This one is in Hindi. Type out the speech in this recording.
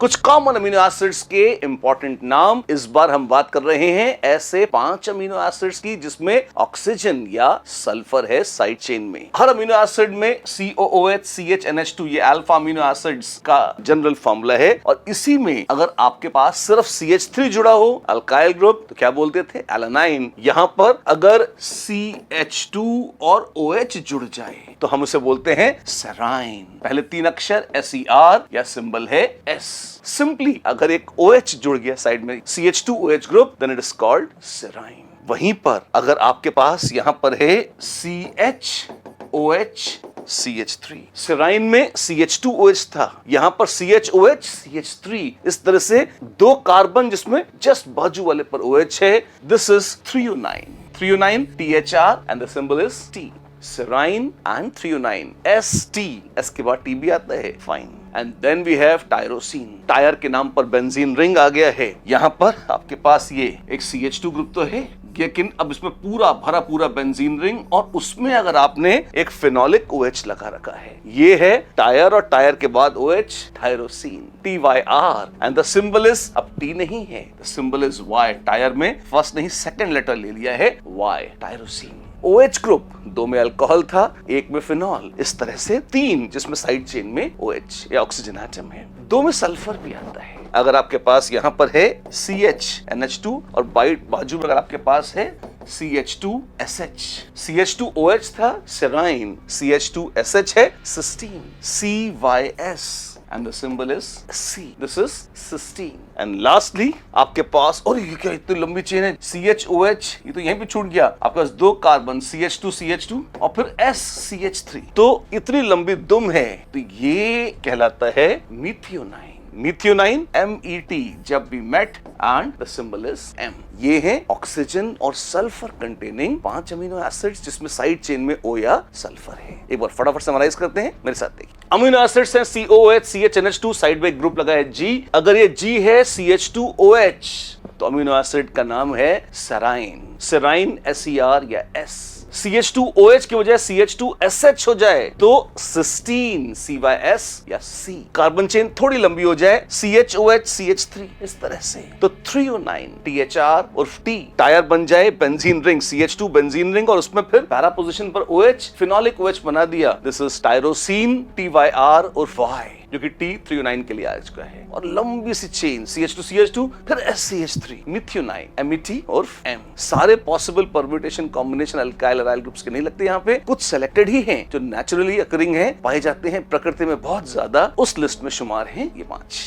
कुछ कॉमन अमीनो एसिड्स के इंपॉर्टेंट नाम इस बार हम बात कर रहे हैं ऐसे 5 अमीनो एसिड्स की जिसमें ऑक्सीजन या सल्फर है साइड चेन में। हर अमीनो एसिड में COOH CHNH2 ये अल्फा अमीनो एसिड्स का जनरल फॉर्मूला है और इसी में अगर आपके पास सिर्फ CH3 जुड़ा हो अल्काइल ग्रुप तो क्या बोलते थे एलानाइन। यहां पर अगर CH2 और OH जुड़ जाए तो हम उसे बोलते हैं सेराइन। पहले 3 अक्षर SER या सिंबल है S। सिंपली अगर एक OH जुड़ गया साइड में CH2OH group then it is called serine. वहीं पर अगर आपके पास यहां पर है CHOH CH3, सेराइन में CH2OH था, यहां पर CHOH CH3, इस तरह से 2 कार्बन जिसमें जस्ट बाजू वाले पर OH है। This is threonine THR and the symbol is T। Serine and threonine ST, S के बाद T भी आता है, fine. And then we have tyrosine. Tyr के नाम पर बेंजीन रिंग आ गया है। यहां पर आपके पास ये एक CH2 ग्रुप तो है लेकिन अब इसमें पूरा भरा पूरा बेंजीन रिंग और उसमें अगर आपने एक फिनोलिक OH लगा रखा है, ये है टायर और टायर के बाद OH tyrosine TYR and the symbol is, अब T नहीं है, the symbol is Y। Tyre में फर्स्ट नहीं सेकंड लेटर ले लिया है Y, टायरोसिन। OH ग्रुप 2 में अल्कोहल था, 1 में फिनॉल, इस तरह से 3 जिसमें साइड चेन में OH या ऑक्सीजन एटम है। 2 में सल्फर भी आता है। अगर आपके पास यहां पर है CH NH2 और बाजू में अगर आपके पास है CH2SH, CH2OH था सेराइन, CH2SH है cysteine, CYS and the symbol is C. This is cysteine. And lastly आपके पास, और ये क्या इतनी लंबी चेन है, CHOH, ये तो यहीं पे छूट गया। आपके पास 2 कार्बन CH2 और फिर SCH3, तो इतनी लंबी दुम है तो ये कहलाता है मिथियोनाइन। मिथियोनाइन MET जब भी Met and the symbol is M। ये है ऑक्सीजन और सल्फर कंटेनिंग 5 अमीनो एसिड्स जिसमें साइड चेन में O या सल्फर है। एक बार फटाफट समराइज करते हैं, मेरे साथ देखिए। अमीनो एसिड्स हैं COOH CHNH2, साइड में एक ग्रुप लगा है G। अगर ये G है CH2OH तो अमीनो एसिड का नाम है सेराइन। सेराइन SER या S। CH2OH की वजह CH2SH हो जाए तो सिस्टीन CYS या C। कार्बन चेन थोड़ी लंबी हो जाए CHOH CH3, इस तरह से तो थ्रियोनाइन THR और T। टायर बन जाए benzene ring CH2 benzene ring और उसमें फिर पैरा पोजीशन पर OH फिनोलिक OH बना दिया। दिस इज टायरोसिन TYR और Y जो कि T थ्रियोनाइन के लिए आ चुका है। और लंबी सी चेन CH2 फिर SCH3 मिथियोनाइन MET और M। सारे possible permutation combination alkyl aryl groups के नहीं लगते, यहाँ पे कुछ सेलेक्टेड ही हैं जो नेचुरली अकरिंग हैं, पाए जाते हैं प्रकृति में बहुत ज्यादा, उस लिस्ट में शुमार हैं ये 5।